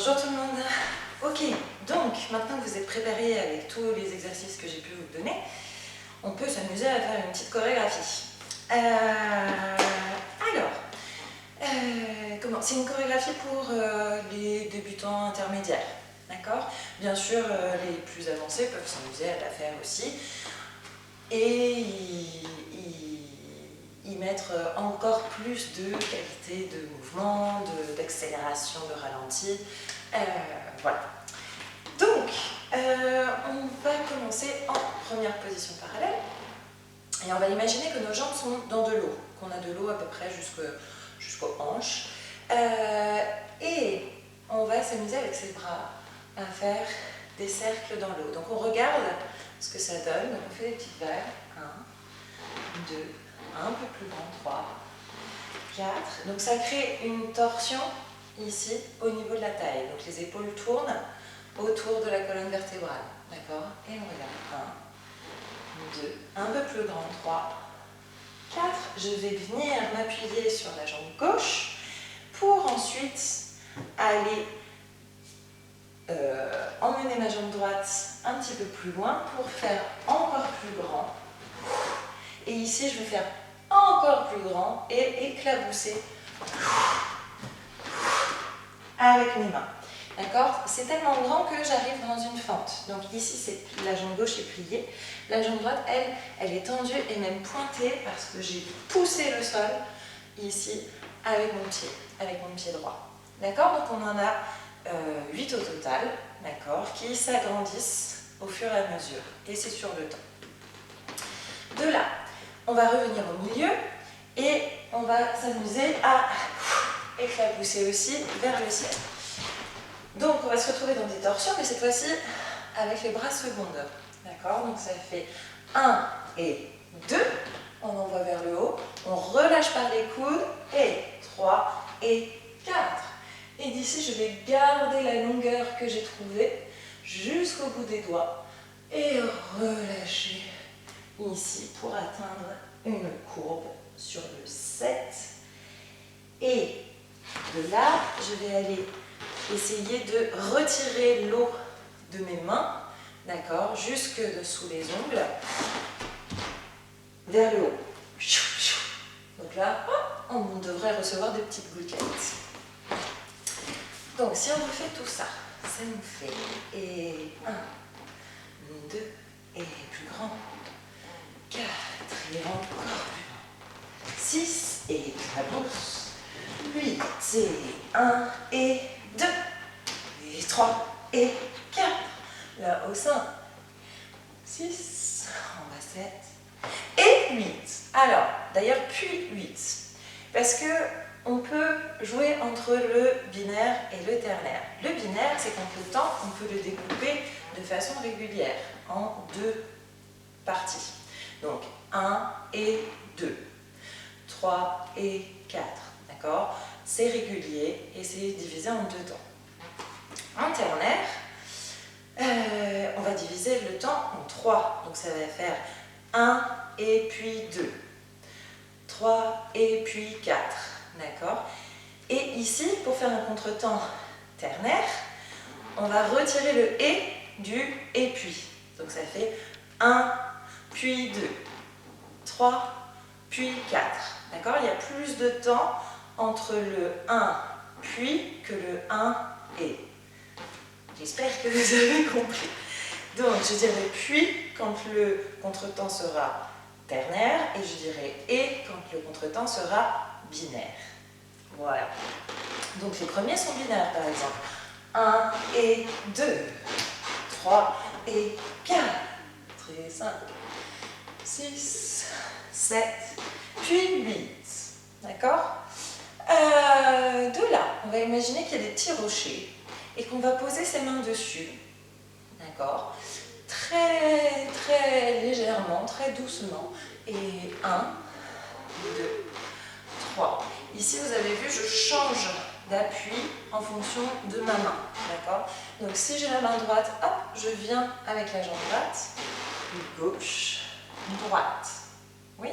Bonjour tout le monde. Ok, donc maintenant que vous êtes préparés avec tous les exercices que j'ai pu vous donner, on peut s'amuser à faire une petite chorégraphie. Comment? C'est une chorégraphie pour les débutants intermédiaires, d'accord? Bien sûr, les plus avancés peuvent s'amuser à la faire aussi et y mettre encore plus de qualité de mouvement, d'accélération, de ralenti. Voilà. Donc, on va commencer en première position parallèle et on va imaginer que nos jambes sont dans de l'eau, qu'on a de l'eau à peu près jusqu'aux hanches. Et on va s'amuser avec ses bras à faire des cercles dans l'eau. Donc on regarde ce que ça donne. Donc on fait des petites vagues. 1, 2, un peu plus grand, 3, 4. Donc ça crée une torsion ici au niveau de la taille. Donc les épaules tournent autour de la colonne vertébrale. D'accord? Et on regarde. 1, 2, un peu plus grand, 3, 4. Je vais venir m'appuyer sur la jambe gauche pour ensuite aller emmener ma jambe droite un petit peu plus loin pour faire encore plus grand. Et ici, je vais faire encore plus grand et éclabousser avec mes mains. D'accord? C'est tellement grand que j'arrive dans une fente. Donc ici, la jambe gauche est pliée. La jambe droite, elle est tendue et même pointée parce que j'ai poussé le sol ici avec mon pied droit. D'accord? Donc on en a 8 au total, d'accord, qui s'agrandissent au fur et à mesure. Et c'est sur le temps. De là, on va revenir au milieu et on va s'amuser à éclabousser aussi vers le ciel. Donc on va se retrouver dans des torsions, mais cette fois-ci avec les bras secondes. D'accord? Donc ça fait 1 et 2, on envoie vers le haut, on relâche par les coudes, et 3 et 4. Et d'ici, je vais garder la longueur que j'ai trouvée jusqu'au bout des doigts et relâcher ici pour atteindre une courbe sur le 7. Et de là, je vais aller essayer de retirer l'eau de mes mains, d'accord, jusque dessous les ongles, vers le haut. Donc là, on devrait recevoir des petites gouttelettes. Donc si on refait tout ça, ça nous fait 1, 2 et plus grand, 4 et encore plus grand, 6 et éclabousse, 8 et 1 et 2 et 3 et 4, là au sein, 6, en bas 7 et 8. Alors, d'ailleurs, puis 8, parce que on peut jouer entre le binaire et le ternaire. Le binaire, c'est qu'en peu de temps, on peut le découper de façon régulière en 2 parties. Donc 1 et 2, 3 et 4, d'accord? C'est régulier et c'est divisé en 2 temps. En ternaire, on va diviser le temps en 3, donc ça va faire 1 et puis 2, 3 et puis 4. D'accord? Et ici, pour faire un contretemps ternaire, on va retirer le « et » du « et puis ». Donc ça fait 1, puis 2, 3, puis 4. D'accord? Il y a plus de temps entre le 1 puis que le 1 et. J'espère que vous avez compris. Donc je dirais puis quand le contretemps sera ternaire et je dirais et quand le contretemps sera binaire. Voilà. Donc les premiers sont binaires par exemple. 1 et 2, 3 et 4, et 5, 6, 7, puis 8. D'accord? De là, on va imaginer qu'il y a des petits rochers et qu'on va poser ses mains dessus. D'accord? Très, très légèrement, très doucement. Et 1, 2, 3. Ici, vous avez vu, je change d'appui en fonction de ma main. D'accord? Donc, si j'ai la main droite, hop, je viens avec la jambe droite, gauche, droite. Oui?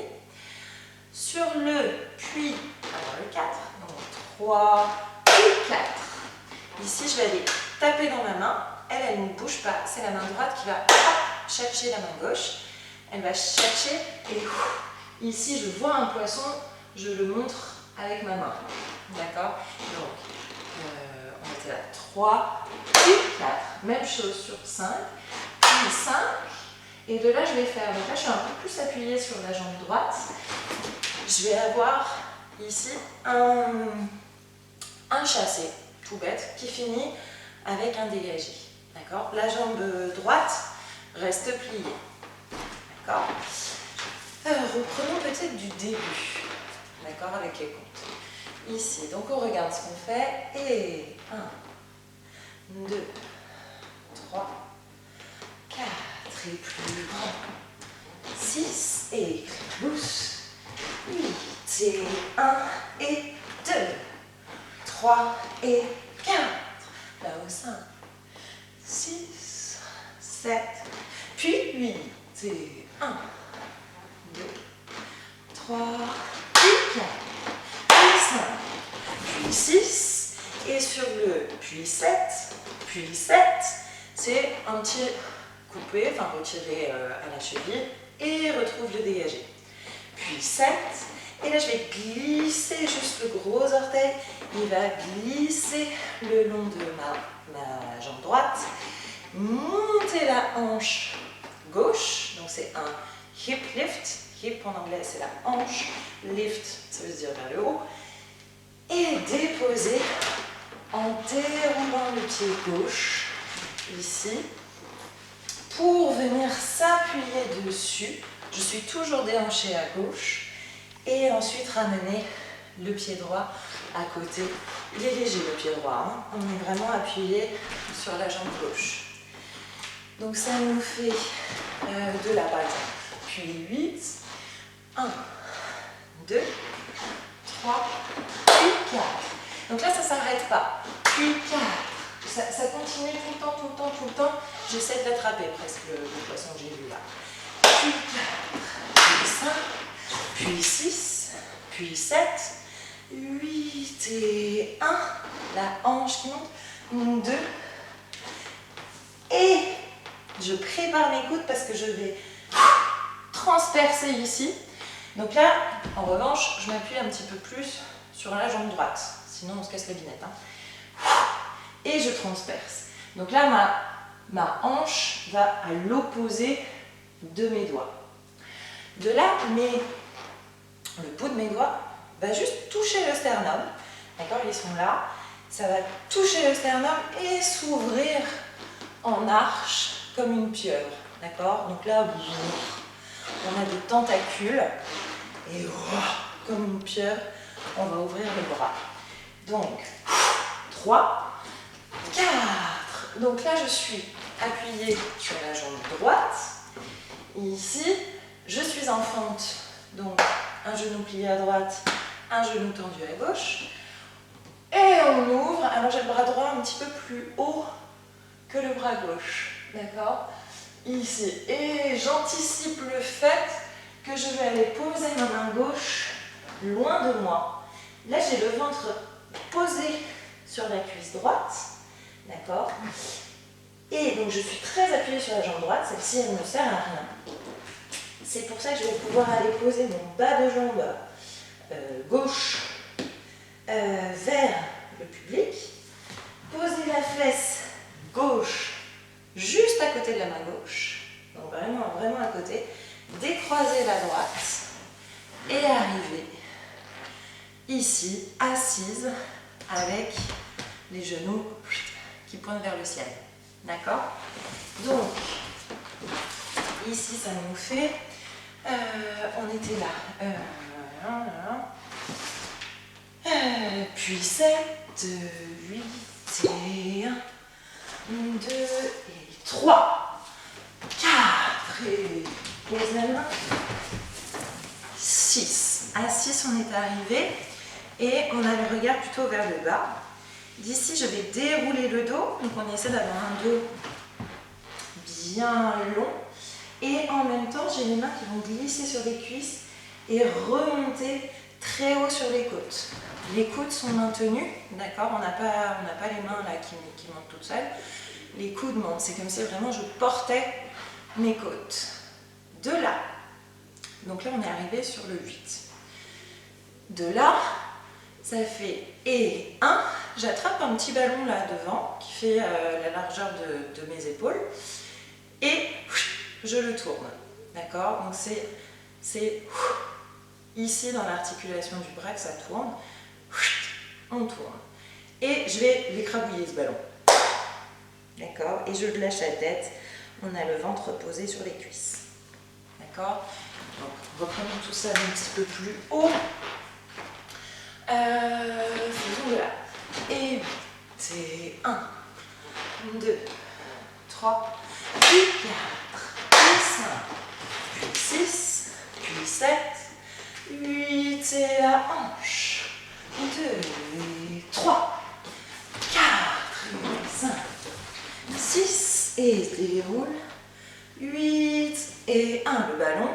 Sur le puis, alors le 4, donc 3, puis 4. Ici, je vais aller taper dans ma main. Elle ne bouge pas. C'est la main droite qui va chercher la main gauche. Elle va chercher et ici, je vois un poisson, je le montre avec ma main. D'accord? Donc, on était là. 3, puis 4. Même chose sur 5, puis 5. Et de là, je vais faire. Donc là, je suis un peu plus appuyée sur la jambe droite. Je vais avoir ici un chassé, tout bête, qui finit avec un dégagé. D'accord? La jambe droite reste pliée. D'accord? Reprenons peut-être du début. D'accord? Avec les comptes. Ici, donc on regarde ce qu'on fait. Et 1, 2, 3, 4 et plus grand. 6 et clous. 8 et 1 et 2. 3 et 4. Là au 5. 6, 7. Puis 8 et 1, 2, 3, puis 4, puis 5, puis 6. Et sur le puis 7, c'est un petit coupé, enfin retiré à la cheville et retrouve le dégagé. Puis 7, et là je vais glisser juste le gros orteil, il va glisser le long de ma jambe droite, monter la hanche gauche, donc c'est un hip lift, hip en anglais c'est la hanche, lift ça veut dire vers le haut, et déposer en déroulant le pied gauche, ici, pour venir s'appuyer dessus. Je suis toujours déhanchée à gauche et ensuite ramener le pied droit à côté. Il est léger le pied droit, hein. On est vraiment appuyé sur la jambe gauche. Donc ça nous fait de la base. Puis 8, 1, 2, 3, puis 4. Donc là ça ne s'arrête pas. Puis 4. Ça continue tout le temps. J'essaie de l'attraper presque le poisson que j'ai vu là. Puis 4, puis 5, puis 6, puis 7, 8 et 1, la hanche qui monte, 2, et je prépare mes coudes parce que je vais transpercer ici. Donc là, en revanche, je m'appuie un petit peu plus sur la jambe droite, sinon on se casse la binette. Hein. Et je transperce. Donc là, ma hanche va à l'opposé de mes doigts. De là, le bout de mes doigts va juste toucher le sternum. D'accord, ils sont là. Ça va toucher le sternum et s'ouvrir en arche comme une pieuvre. D'accord, donc là, on a des tentacules et comme une pieuvre, on va ouvrir le bras. Donc, 3, 4. Donc là, je suis appuyée sur la jambe droite. Ici, je suis en fente, donc un genou plié à droite, un genou tendu à gauche. Et on ouvre. Alors j'ai le bras droit un petit peu plus haut que le bras gauche. D'accord? Ici. Et j'anticipe le fait que je vais aller poser ma main gauche loin de moi. Là, j'ai le ventre posé sur la cuisse droite. D'accord? Et donc je suis très appuyée sur la jambe droite, celle-ci elle ne me sert à rien. C'est pour ça que je vais pouvoir aller poser mon bas de jambe gauche vers le public, poser la fesse gauche juste à côté de la main gauche, donc vraiment à côté, décroiser la droite et arriver ici, assise, avec les genoux qui pointent vers le ciel. D'accord? Donc, ici, ça nous fait... on était là. Puis 7, 8 et 1, 2 et 3, 4 et pose la main. 6. À 6, on est arrivé et on a le regard plutôt vers le bas. D'ici, je vais dérouler le dos. Donc, on essaie d'avoir un dos bien long. Et en même temps, j'ai les mains qui vont glisser sur les cuisses et remonter très haut sur les côtes. Les coudes sont maintenus, d'accord? On n'a pas les mains là qui montent toutes seules. Les coudes montent, c'est comme si vraiment je portais mes côtes. De là, donc là on est arrivé sur le 8. De là, ça fait et 1, j'attrape un petit ballon là devant qui fait la largeur de mes épaules et je le tourne, d'accord? Donc c'est ici dans l'articulation du bras que ça tourne, on tourne. Et je vais l'écrabouiller ce ballon, d'accord? Et je lâche la tête, on a le ventre posé sur les cuisses, d'accord? Donc reprenons tout ça un petit peu plus haut. Faisons de là. Et 8, et 1, 2, 3, puis 4, puis 5, puis 6, puis 7, 8 et à hanche. 2 et 3, 4 et 5, 6 et déroule. 8 et 1, le ballon.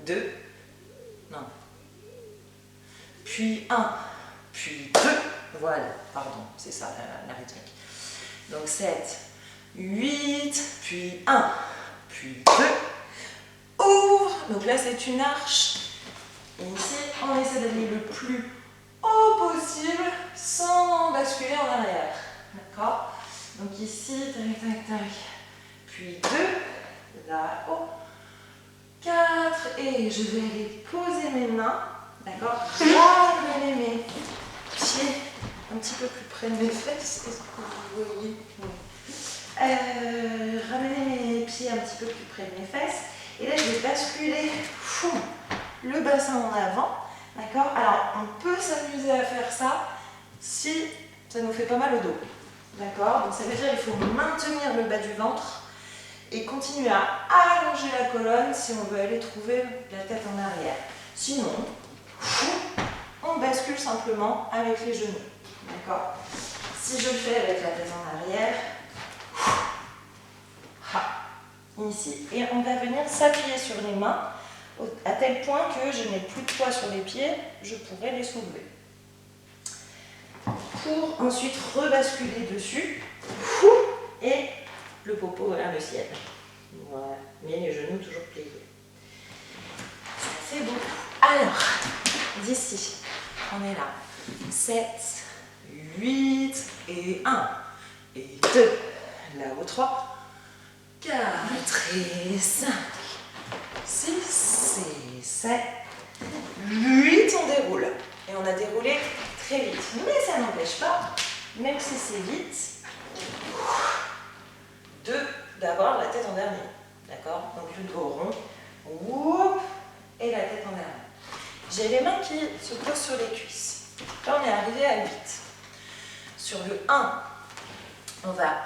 2, non. Puis 1, puis 2, voilà, pardon, c'est ça la rythmique. Donc 7, 8, puis 1, puis 2, ouvre. Donc là c'est une arche. Et ici, on essaie d'aller le plus haut possible sans basculer en arrière. D'accord? Donc ici, tac, tac, tac. Puis 2, là-haut. 4, et je vais aller poser mes mains. D'accord? Ramener mes pieds un petit peu plus près de mes fesses. Est-ce que vous voyez? Oui. Ramener mes pieds un petit peu plus près de mes fesses. Et là, je vais basculer le bassin en avant. D'accord? Alors, on peut s'amuser à faire ça si ça nous fait pas mal au dos. D'accord? Donc, ça veut dire qu'il faut maintenir le bas du ventre et continuer à allonger la colonne si on veut aller trouver la tête en arrière. Sinon, on bascule simplement avec les genoux. D'accord? Si je le fais avec la tête en arrière, ici, et on va venir s'appuyer sur les mains à tel point que je n'ai plus de poids sur les pieds, je pourrais les soulever. Pour ensuite rebasculer dessus et le popo vers le ciel. Voilà, mais les genoux toujours pliés. Ça fait beaucoup. Alors, d'ici, on est là. 7, 8 et 1 et 2. Là-haut 3, 4 et 5, 6 et 7, 8, on déroule. Et on a déroulé très vite. Mais ça n'empêche pas, même si c'est vite, d'avoir la tête en dernier. D'accord? Donc le dos rond, et la tête en dernier. J'ai les mains qui se posent sur les cuisses. Là, on est arrivé à 8. Sur le 1, on va...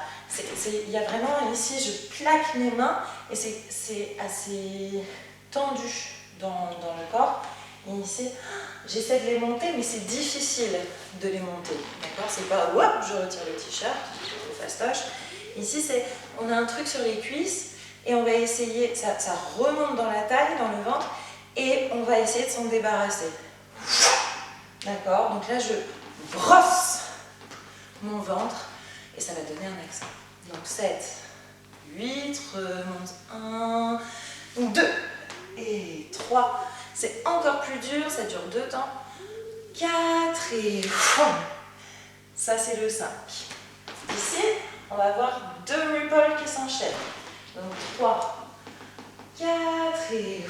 Il y a vraiment ici, je plaque mes mains et c'est assez tendu dans le corps. Et ici, j'essaie de les monter, mais c'est difficile de les monter. D'accord? C'est pas, hop, je retire le t-shirt, au fastoche. Ici, on a un truc sur les cuisses et on va essayer, ça remonte dans la taille, dans le ventre, et on va essayer de s'en débarrasser. D'accord? Donc là, je brosse mon ventre et ça va donner un accent. Donc 7, 8, remonte 1, 2 et 3. C'est encore plus dur, ça dure 2 temps. 4 et ça c'est le 5. Ici, on va avoir 2 ripples qui s'enchaînent. Donc 3, 4 et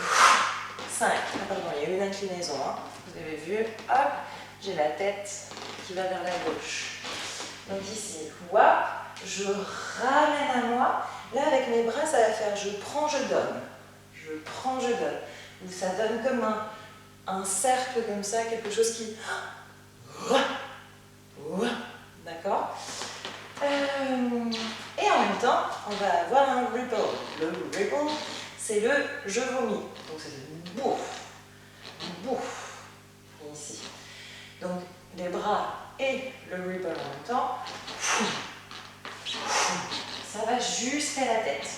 5. Ah, pardon, il y a eu une inclinaison, hein. Vous avez vu, hop, j'ai la tête qui va vers la gauche. Donc ici, hop, je ramène à moi. Là, avec mes bras, ça va faire je prends, je donne. Je prends, je donne. Ou ça donne comme un cercle comme ça, quelque chose qui... D'accord? Et en même temps, on va avoir un ripple. Le ripple, c'est le je vomis. Donc c'est bouffe, bouffe, ici. Donc les bras et le ripple en même temps. Ça va jusqu'à la tête.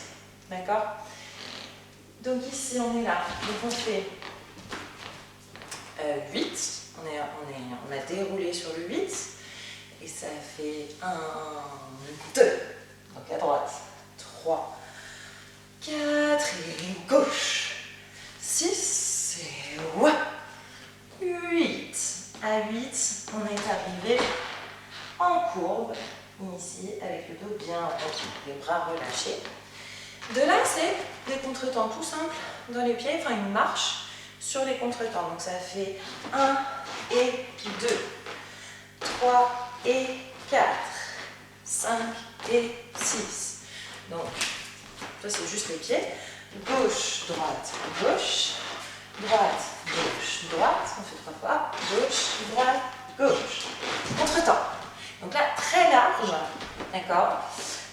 D'accord? Donc ici, on est là. Donc on fait 8. On a déroulé sur le 8. Et ça fait 1, 2. Donc à droite. 3, 4 et gauche. 6 et 8. À 8, on est arrivé en courbe, ici, avec le dos bien rond, les bras relâchés. De là, c'est des contretemps tout simples dans les pieds, enfin une marche sur les contretemps. Donc ça fait 1 et 2, 3 et 4, 5 et 6. Donc, ça c'est juste les pieds. Gauche, droite, gauche. Droite, gauche, droite. On fait 3 fois. Gauche, droite, gauche. Contretemps. Donc là, très large. D'accord.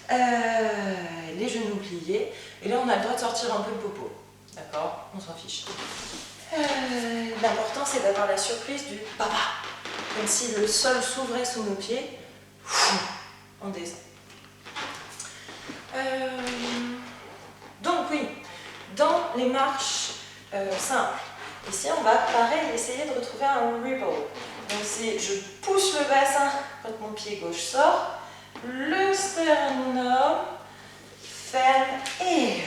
Les genoux pliés. Et là, on a le droit de sortir un peu le popo. D'accord. On s'en fiche. L'important, c'est d'avoir la surprise du papa. Comme si le sol s'ouvrait sous nos pieds. On descend. Donc oui, dans les marches simples, ici on va pareil essayer de retrouver un ripple. Donc c'est je pousse le bassin quand mon pied gauche sort, le sternum ferme et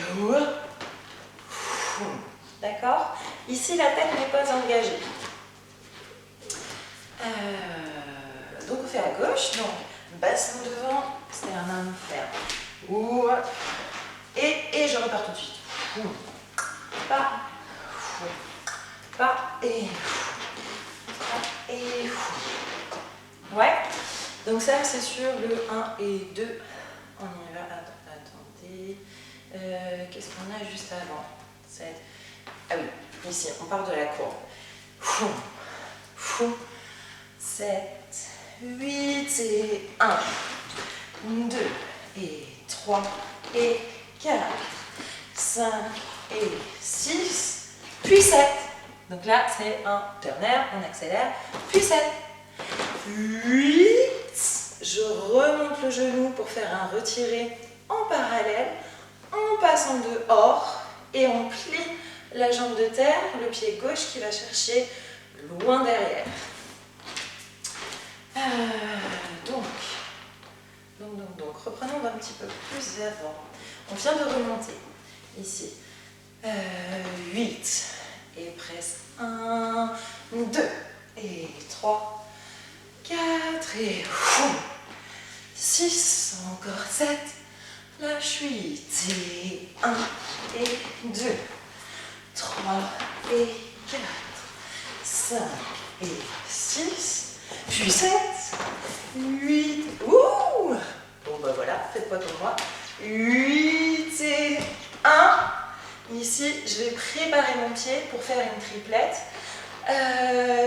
d'accord. Ici la tête n'est pas engagée. Donc on fait à gauche, donc bassin devant, sternum ferme. Et je repars tout de suite. Pas et ouais. Donc ça c'est sur le 1 et 2. On y va. Attendez. Qu'est-ce qu'on a juste avant? Ah oui, ici on part de la courbe. 7, 8 et 1, 2 et 3 et 4, 5 et 6, puis 7. Donc là, c'est un ternaire, on accélère, puis 7. 8, je remonte le genou pour faire un retiré en parallèle, en passant dehors, et on plie la jambe de terre, le pied gauche qui va chercher loin derrière. Donc, reprenons d'un petit peu plus avant. On vient de remonter, ici. 8, et presse 1, 2, et 3, 4, et 6, encore 7, lâche 8, et 1, et 2, 3, et 4, 5, et 6, puis 7, 8, ouh! Bon bah voilà, faites pas comme moi. 8 et 1. Ici, je vais préparer mon pied pour faire une triplette.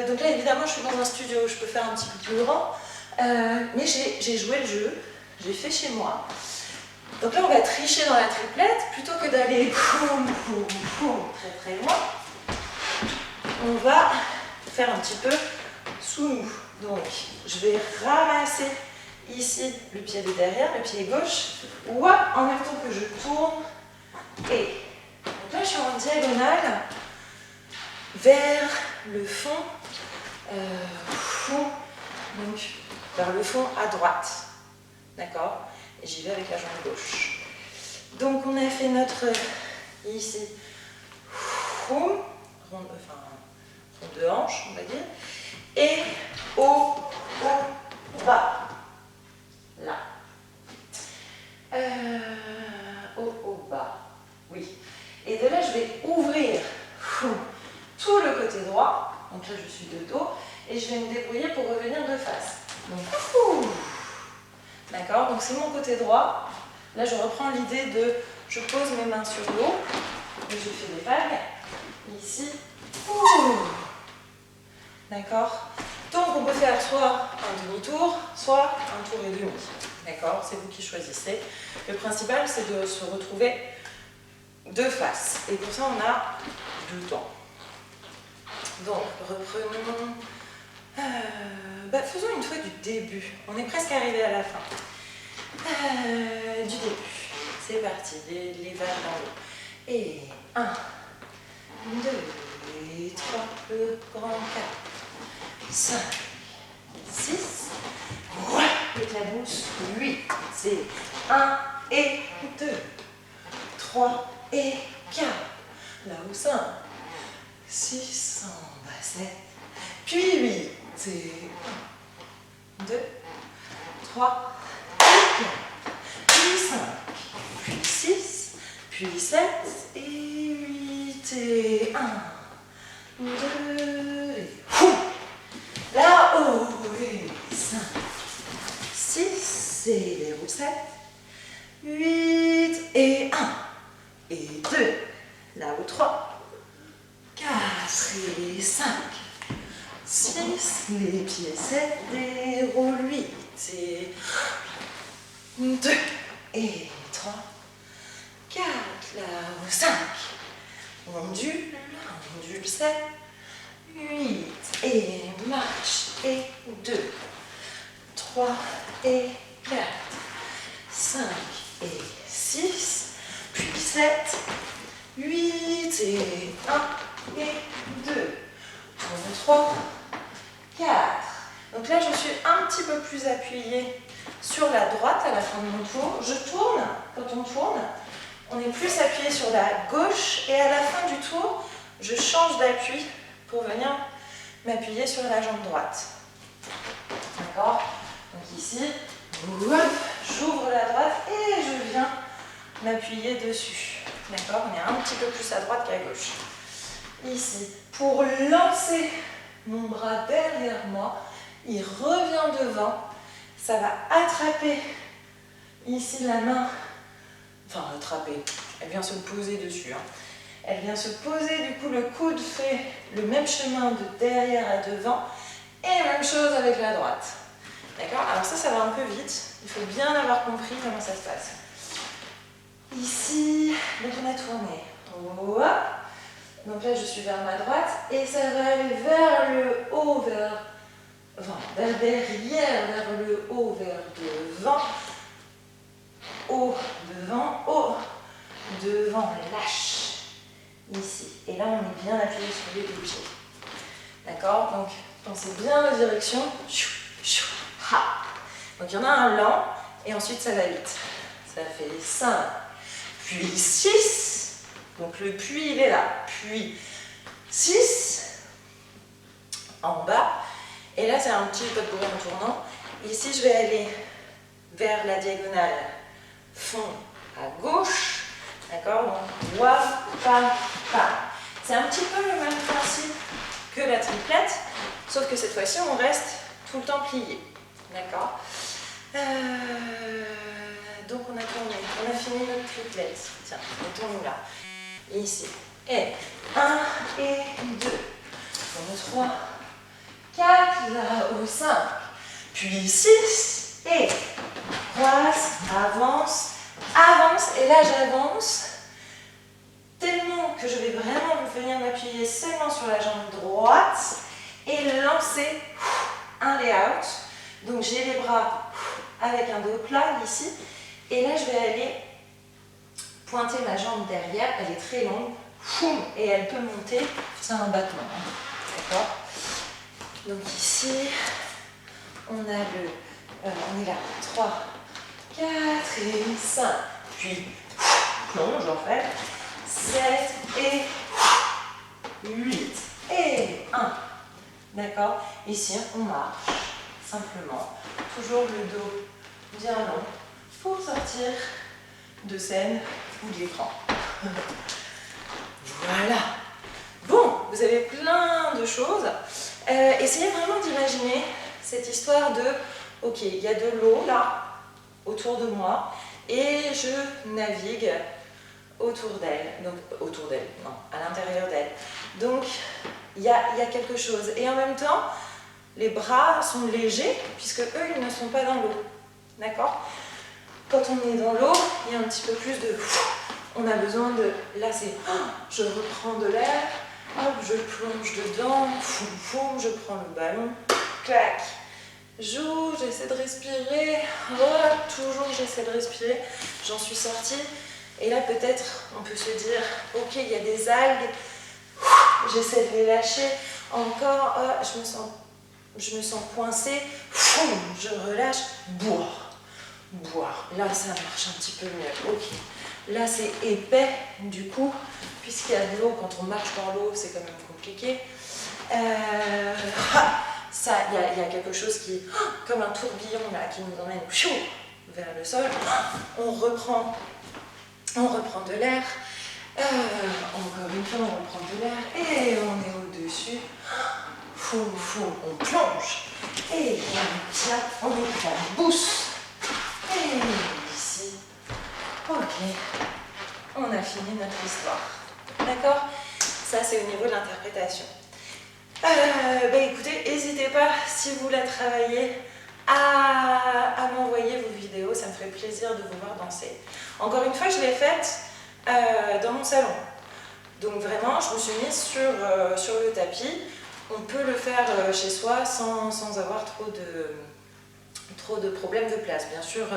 Donc là, évidemment, je suis dans un studio, je peux faire un petit peu plus grand. Mais j'ai joué le jeu, j'ai fait chez moi. Donc là, on va tricher dans la triplette. Plutôt que d'aller très très loin, on va faire un petit peu sous nous. Donc, je vais ramasser ici le pied de derrière, le pied gauche, en même temps que je tourne. Et donc là, je suis en diagonale vers le fond, donc vers le fond à droite. D'accord? Et j'y vais avec la jambe gauche. Donc, on a fait notre ici, ronde de hanche, on va dire, et haut, bas. Là. Haut, bas. Oui. Et de là, je vais ouvrir tout le côté droit. Donc là, je suis de dos. Et je vais me débrouiller pour revenir de face. Donc, d'accord? Donc c'est mon côté droit. Là, je reprends l'idée de... Je pose mes mains sur l'eau. Et je fais des vagues. Ici. D'accord? Donc on peut faire soit un demi-tour, soit un tour et demi. D'accord? C'est vous qui choisissez. Le principal, c'est de se retrouver de face. Et pour ça, on a 2 temps. Donc, reprenons. Faisons une fois du début. On est presque arrivé à la fin. Du début. C'est parti. Les vagues dans l'eau. Et 1, 2, et 3, le grand 4. 5, 6, éclabousse, 8, c'est 1 et 2, 3 et 4, là-haut 5, 6, en bas 7, puis 8, c'est 1, 2, 3, et 4, puis 5, puis 6, puis 7, et 8, et 1, 2, et là-haut, et 5, 6, et les roues 7, 8, et 1, et 2, là-haut 3, 4, et 5, 6, les pieds 7, et roule 8, et 2, et 3, 4, là-haut 5, ondule 7, 8, et marche, et 2, 3, et 4, 5, et 6, puis 7, 8, et 1, et 2, 3, 4. Donc là, je suis un petit peu plus appuyée sur la droite à la fin de mon tour. Je tourne, quand on tourne, on est plus appuyé sur la gauche et à la fin du tour, je change d'appui pour venir m'appuyer sur la jambe droite. D'accord? Donc ici, j'ouvre la droite et je viens m'appuyer dessus. D'accord? On est un petit peu plus à droite qu'à gauche. Ici, pour lancer mon bras derrière moi, il revient devant. Ça va attraper ici la main, enfin attraper, elle vient se poser dessus. Elle vient se poser, du coup le coude fait le même chemin de derrière à devant et même chose avec la droite. D'accord? Alors ça va un peu vite, il faut bien avoir compris comment ça se passe. Ici, donc on a tourné. Donc là je suis vers ma droite et ça va aller vers le haut, vers derrière, vers le haut, vers devant. Haut, devant, haut, devant, lâche. Ici. Et là, on est bien appuyé sur les deux pieds. D'accord? Donc, pensez bien la direction. Donc, il y en a un lent et ensuite ça va vite. Ça fait 5, puis 6. Donc, le puis, il est là. Puis 6 en bas. Et là, c'est un petit pas de bourrée en tournant. Ici, je vais aller vers la diagonale fond à gauche. D'accord? Donc, wa, pa, pa. C'est un petit peu le même principe que la triplette, sauf que cette fois-ci, on reste tout le temps plié. D'accord? Donc, on a tourné. On a fini notre triplette. Tiens, on tourne là. Ici. Et 1 et 2. On 3, 4, là-haut 5. Puis 6. Et croise, avance. Avance, et là j'avance tellement que je vais vraiment venir m'appuyer seulement sur la jambe droite et lancer un lay-out. Donc j'ai les bras avec un dos plat ici et là je vais aller pointer ma jambe derrière, elle est très longue et elle peut monter, c'est un battement, d'accord? Donc ici on a on est là, 3, 4 et 5, puis plonge en fait, 7 et 8 et 1. D'accord? Ici, on marche simplement, toujours le dos bien long pour sortir de scène ou de l'écran. Voilà. Bon, vous avez plein de choses. Essayez vraiment d'imaginer cette histoire de, ok, il y a de l'eau là, autour de moi, et je navigue autour d'elle, donc autour d'elle, non, à l'intérieur d'elle. Donc, il y a quelque chose. Et en même temps, les bras sont légers, puisque eux, ils ne sont pas dans l'eau. D'accord? Quand on est dans l'eau, il y a un petit peu plus de... On a besoin de... Là, c'est... Je reprends de l'air, hop, je plonge dedans, foum, foum, je prends le ballon, clac. J'ouvre, j'essaie de respirer, voilà, toujours j'essaie de respirer, j'en suis sortie. Et là, peut-être, on peut se dire, ok, il y a des algues, j'essaie de les lâcher, encore, je me sens je me sens coincée, je relâche, boire. Là, ça marche un petit peu mieux. Ok. Là, c'est épais, du coup, puisqu'il y a de l'eau. Quand on marche dans l'eau, c'est quand même compliqué. Ça, il y a quelque chose qui, comme un tourbillon là, qui nous emmène vers le sol. On reprend de l'air. Encore une fois, on reprend de l'air et on est au-dessus. On plonge et on éclabousse. Et ici, ok, on a fini notre histoire. D'accord? Ça, c'est au niveau de l'interprétation. Écoutez, n'hésitez pas, si vous la travaillez, à m'envoyer vos vidéos. Ça me ferait plaisir de vous voir danser. Encore une fois, je l'ai faite dans mon salon. Donc vraiment, je me suis mise sur le tapis. On peut le faire chez soi sans avoir trop de problèmes de place. Bien sûr,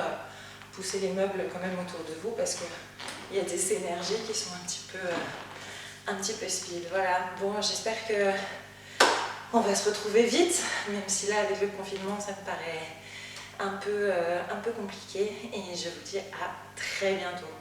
pousser les meubles quand même autour de vous parce qu'il y a des énergies qui sont un petit peu speed. Voilà, bon, j'espère que on va se retrouver vite, même si là, avec le confinement, ça me paraît un peu compliqué. Et je vous dis à très bientôt.